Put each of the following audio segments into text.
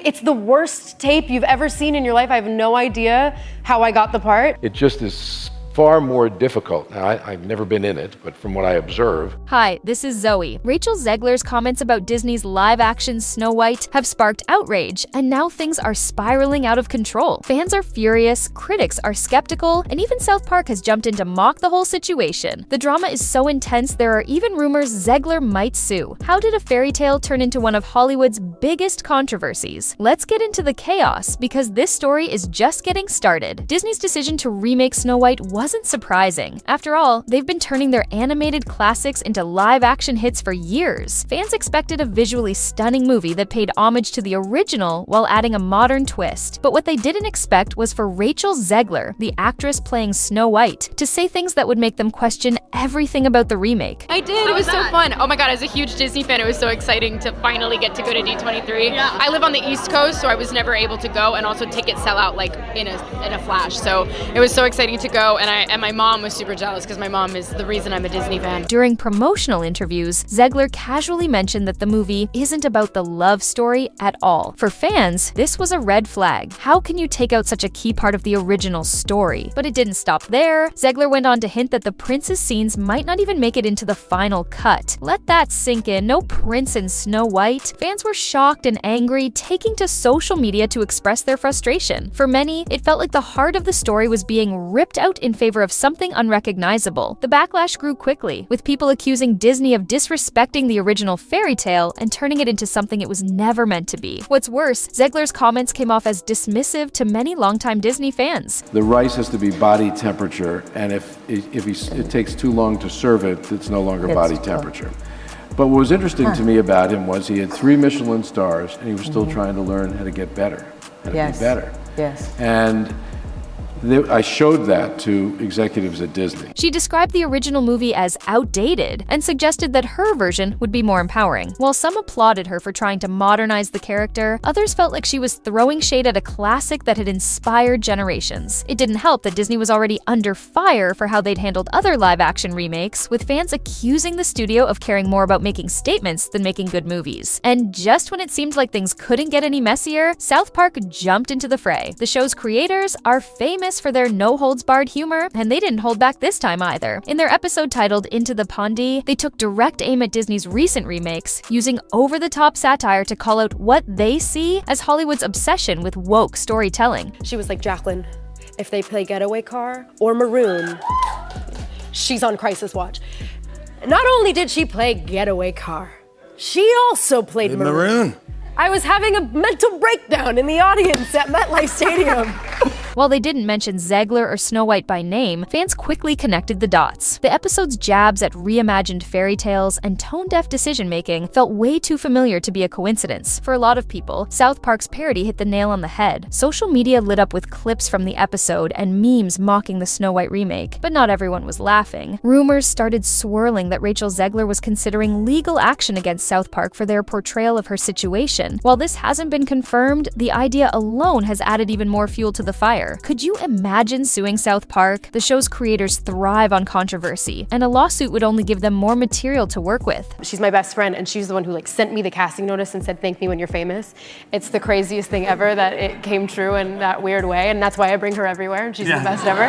It's the worst tape you've ever seen in your life. I have no idea how I got the part. It just is far more difficult. Now, I've never been in it, but from what I observe. Hi, this is Zoey. Rachel Zegler's comments about Disney's live-action Snow White have sparked outrage, and now things are spiraling out of control. Fans are furious, critics are skeptical, and even South Park has jumped in to mock the whole situation. The drama is so intense there are even rumors Zegler might sue. How did a fairy tale turn into one of Hollywood's biggest controversies? Let's get into the chaos, because this story is just getting started. Disney's decision to remake Snow White wasn't surprising. After all, they've been turning their animated classics into live-action hits for years. Fans expected a visually stunning movie that paid homage to the original while adding a modern twist. But what they didn't expect was for Rachel Zegler, the actress playing Snow White, to say things that would make them question everything about the remake. I did. It was so fun. Oh my god, as a huge Disney fan, it was so exciting to finally get to go to D23. Yeah. I live on the East Coast, so I was never able to go, and also tickets sell out like in a flash. So it was so exciting to go, and my mom was super jealous because my mom is the reason I'm a Disney fan. During promotional interviews, Zegler casually mentioned that the movie isn't about the love story at all. For fans, this was a red flag. How can you take out such a key part of the original story? But it didn't stop there. Zegler went on to hint that the prince's scenes might not even make it into the final cut. Let that sink in. No prince in Snow White. Fans were shocked and angry, taking to social media to express their frustration. For many, it felt like the heart of the story was being ripped out in favor of something unrecognizable. The backlash grew quickly, with people accusing Disney of disrespecting the original fairy tale and turning it into something it was never meant to be. What's worse, Zegler's comments came off as dismissive to many longtime Disney fans. The rice has to be body temperature, and if it takes too long to serve it, it's no longer body temperature. But what was interesting to me about him was he had 3 Michelin stars, and he was still trying to learn how to get better, how to be better. Yes. And I showed that to executives at Disney. She described the original movie as outdated and suggested that her version would be more empowering. While some applauded her for trying to modernize the character, others felt like she was throwing shade at a classic that had inspired generations. It didn't help that Disney was already under fire for how they'd handled other live-action remakes, with fans accusing the studio of caring more about making statements than making good movies. And just when it seemed like things couldn't get any messier, South Park jumped into the fray. The show's creators are famous for their no-holds-barred humor, and they didn't hold back this time either. In their episode titled Into the Pondee, they took direct aim at Disney's recent remakes, using over-the-top satire to call out what they see as Hollywood's obsession with woke storytelling. She was like, Jacqueline, if they play Getaway Car or Maroon, she's on crisis watch. Not only did she play Getaway Car, she also played Maroon. I was having a mental breakdown in the audience at MetLife Stadium. While they didn't mention Zegler or Snow White by name, fans quickly connected the dots. The episode's jabs at reimagined fairy tales and tone-deaf decision-making felt way too familiar to be a coincidence. For a lot of people, South Park's parody hit the nail on the head. Social media lit up with clips from the episode and memes mocking the Snow White remake, but not everyone was laughing. Rumors started swirling that Rachel Zegler was considering legal action against South Park for their portrayal of her situation. While this hasn't been confirmed, the idea alone has added even more fuel to the fire. Could you imagine suing South Park? The show's creators thrive on controversy, and a lawsuit would only give them more material to work with. She's my best friend, and she's the one who sent me the casting notice and said, thank me when you're famous. It's the craziest thing ever that it came true in that weird way, and that's why I bring her everywhere, and she's the best ever.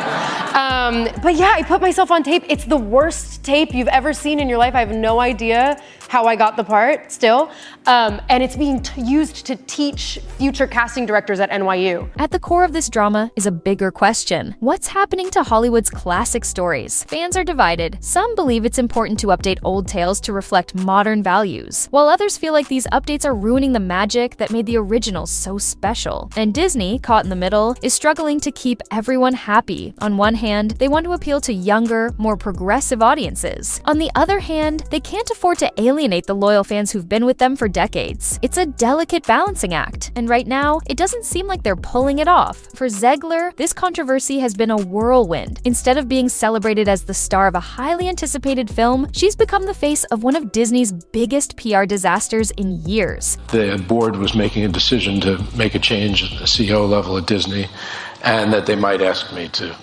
But yeah, I put myself on tape. It's the worst tape you've ever seen in your life. I have no idea how I got the part still. And it's being used to teach future casting directors at NYU. At the core of this drama is a bigger question. What's happening to Hollywood's classic stories? Fans are divided. Some believe it's important to update old tales to reflect modern values, while others feel like these updates are ruining the magic that made the originals so special. And Disney, caught in the middle, is struggling to keep everyone happy. On one hand, they want to appeal to younger, more progressive audiences. On the other hand, they can't afford to alienate the loyal fans who've been with them for decades. It's a delicate balancing act, and right now, it doesn't seem like they're pulling it off. For Zegler, this controversy has been a whirlwind. Instead of being celebrated as the star of a highly anticipated film, she's become the face of one of Disney's biggest PR disasters in years. The board was making a decision to make a change at the CEO level at Disney, and that they might ask me to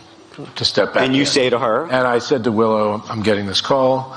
step back. And you say to her? And I said to Willow, I'm getting this call.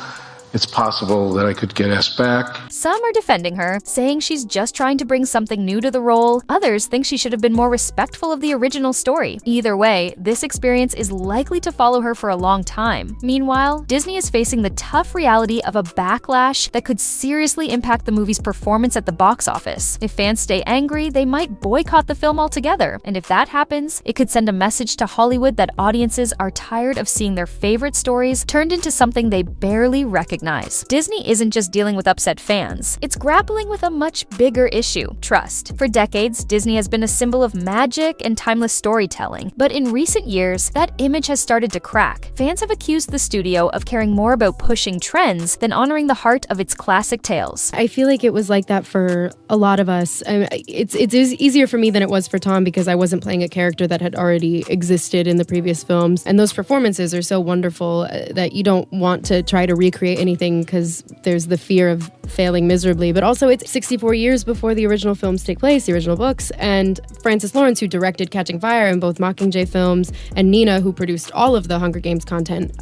It's possible that I could get asked back. Some are defending her, saying she's just trying to bring something new to the role. Others think she should have been more respectful of the original story. Either way, this experience is likely to follow her for a long time. Meanwhile, Disney is facing the tough reality of a backlash that could seriously impact the movie's performance at the box office. If fans stay angry, they might boycott the film altogether. And if that happens, it could send a message to Hollywood that audiences are tired of seeing their favorite stories turned into something they barely recognize. Disney isn't just dealing with upset fans, it's grappling with a much bigger issue: trust. For decades, Disney has been a symbol of magic and timeless storytelling, but in recent years, that image has started to crack. Fans have accused the studio of caring more about pushing trends than honoring the heart of its classic tales. I feel like it was like that for a lot of us. It's easier for me than it was for Tom because I wasn't playing a character that had already existed in the previous films, and those performances are so wonderful that you don't want to try to recreate anything because there's the fear of failing miserably. But also, it's 64 years before the original films take place, the original books, and Francis Lawrence, who directed Catching Fire and both Mockingjay films, and Nina, who produced all of the Hunger Games content,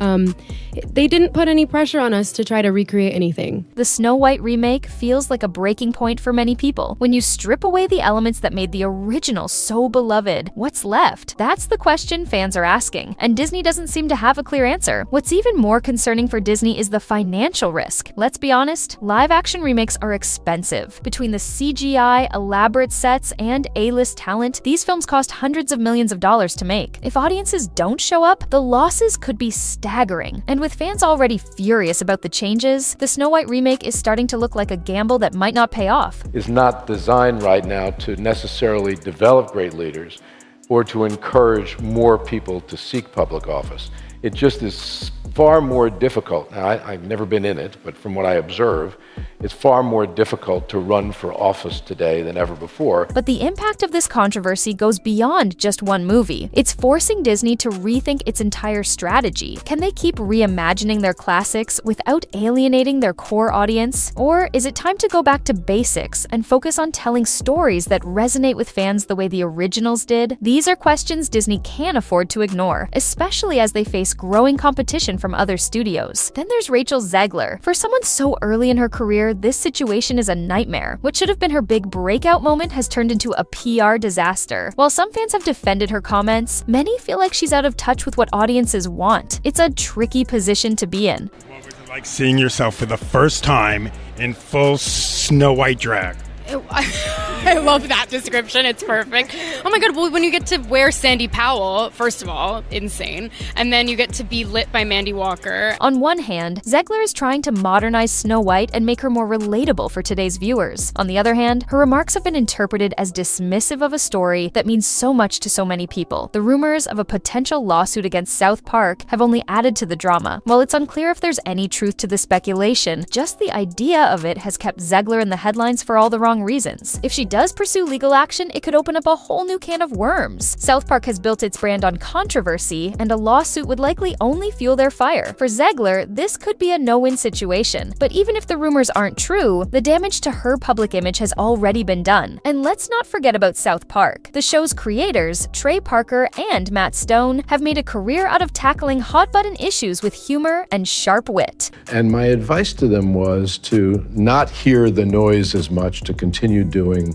they didn't put any pressure on us to try to recreate anything. The Snow White remake feels like a breaking point for many people. When you strip away the elements that made the original so beloved, what's left? That's the question fans are asking, and Disney doesn't seem to have a clear answer. What's even more concerning for Disney is the financial risk. Let's be honest, live-action remakes are expensive. Between the CGI, elaborate sets, and A-list talent, these films cost hundreds of millions of dollars to make. If audiences don't show up, the losses could be staggering. And with fans already furious about the changes, the Snow White remake is starting to look like a gamble that might not pay off. Is not designed right now to necessarily develop great leaders or to encourage more people to seek public office. It just is far more difficult. Now, I've never been in it, but from what I observe, it's far more difficult to run for office today than ever before. But the impact of this controversy goes beyond just one movie. It's forcing Disney to rethink its entire strategy. Can they keep reimagining their classics without alienating their core audience? Or is it time to go back to basics and focus on telling stories that resonate with fans the way the originals did? These are questions Disney can't afford to ignore, especially as they face growing competition from other studios. Then there's Rachel Zegler. For someone so early in her career, this situation is a nightmare. What should have been her big breakout moment has turned into a PR disaster. While some fans have defended her comments, many feel like she's out of touch with what audiences want. It's a tricky position to be in. What was it like seeing yourself for the first time in full Snow White drag? I love that description. It's perfect. Oh my God, well, when you get to wear Sandy Powell, first of all, insane. And then you get to be lit by Mandy Walker. On one hand, Zegler is trying to modernize Snow White and make her more relatable for today's viewers. On the other hand, her remarks have been interpreted as dismissive of a story that means so much to so many people. The rumors of a potential lawsuit against South Park have only added to the drama. While it's unclear if there's any truth to the speculation, just the idea of it has kept Zegler in the headlines for all the wrong reasons. If she does pursue legal action, it could open up a whole new can of worms. South Park has built its brand on controversy, and a lawsuit would likely only fuel their fire. For Zegler, this could be a no-win situation. But even if the rumors aren't true, the damage to her public image has already been done. And let's not forget about South Park. The show's creators, Trey Parker and Matt Stone, have made a career out of tackling hot-button issues with humor and sharp wit. And my advice to them was to not hear the noise as much, to continue doing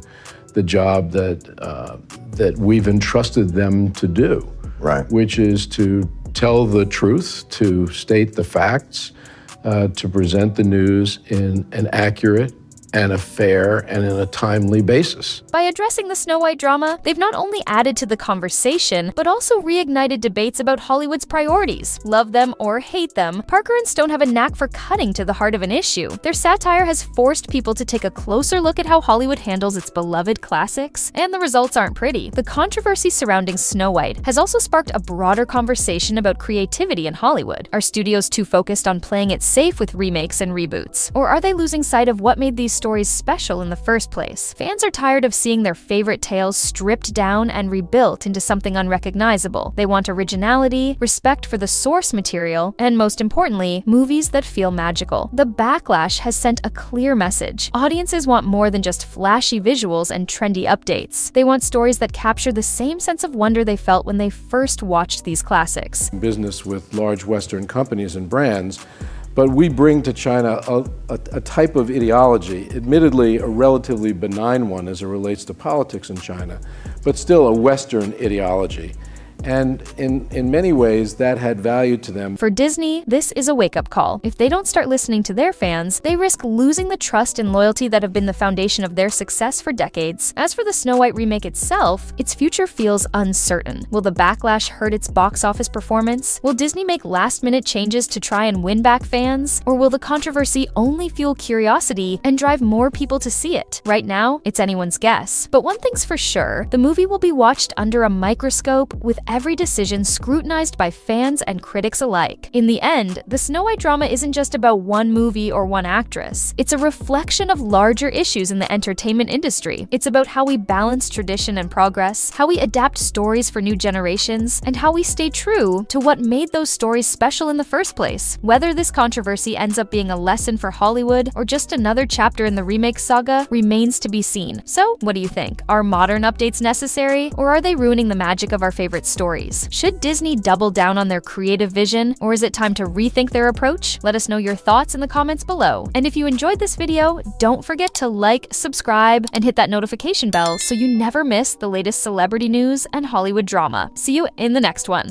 the job that we've entrusted them to do. Right. Which is to tell the truth, to state the facts, to present the news in an accurate and a fair and in a timely basis. By addressing the Snow White drama, they've not only added to the conversation, but also reignited debates about Hollywood's priorities. Love them or hate them, Parker and Stone have a knack for cutting to the heart of an issue. Their satire has forced people to take a closer look at how Hollywood handles its beloved classics, and the results aren't pretty. The controversy surrounding Snow White has also sparked a broader conversation about creativity in Hollywood. Are studios too focused on playing it safe with remakes and reboots? Or are they losing sight of what made these stories special in the first place? Fans are tired of seeing their favorite tales stripped down and rebuilt into something unrecognizable. They want originality, respect for the source material, and most importantly, movies that feel magical. The backlash has sent a clear message. Audiences want more than just flashy visuals and trendy updates. They want stories that capture the same sense of wonder they felt when they first watched these classics. Business with large Western companies and brands, But we bring to China a type of ideology, admittedly a relatively benign one as it relates to politics in China, but still a Western ideology. And in many ways, that had value to them. For Disney, this is a wake-up call. If they don't start listening to their fans, they risk losing the trust and loyalty that have been the foundation of their success for decades. As for the Snow White remake itself, its future feels uncertain. Will the backlash hurt its box office performance? Will Disney make last-minute changes to try and win back fans? Or will the controversy only fuel curiosity and drive more people to see it? Right now, it's anyone's guess. But one thing's for sure, the movie will be watched under a microscope with every decision scrutinized by fans and critics alike. In the end, the Snow White drama isn't just about one movie or one actress. It's a reflection of larger issues in the entertainment industry. It's about how we balance tradition and progress, how we adapt stories for new generations, and how we stay true to what made those stories special in the first place. Whether this controversy ends up being a lesson for Hollywood or just another chapter in the remake saga remains to be seen. So, what do you think? Are modern updates necessary, or are they ruining the magic of our favorite stories? Should Disney double down on their creative vision, or is it time to rethink their approach? Let us know your thoughts in the comments below. And if you enjoyed this video, don't forget to like, subscribe, and hit that notification bell so you never miss the latest celebrity news and Hollywood drama. See you in the next one.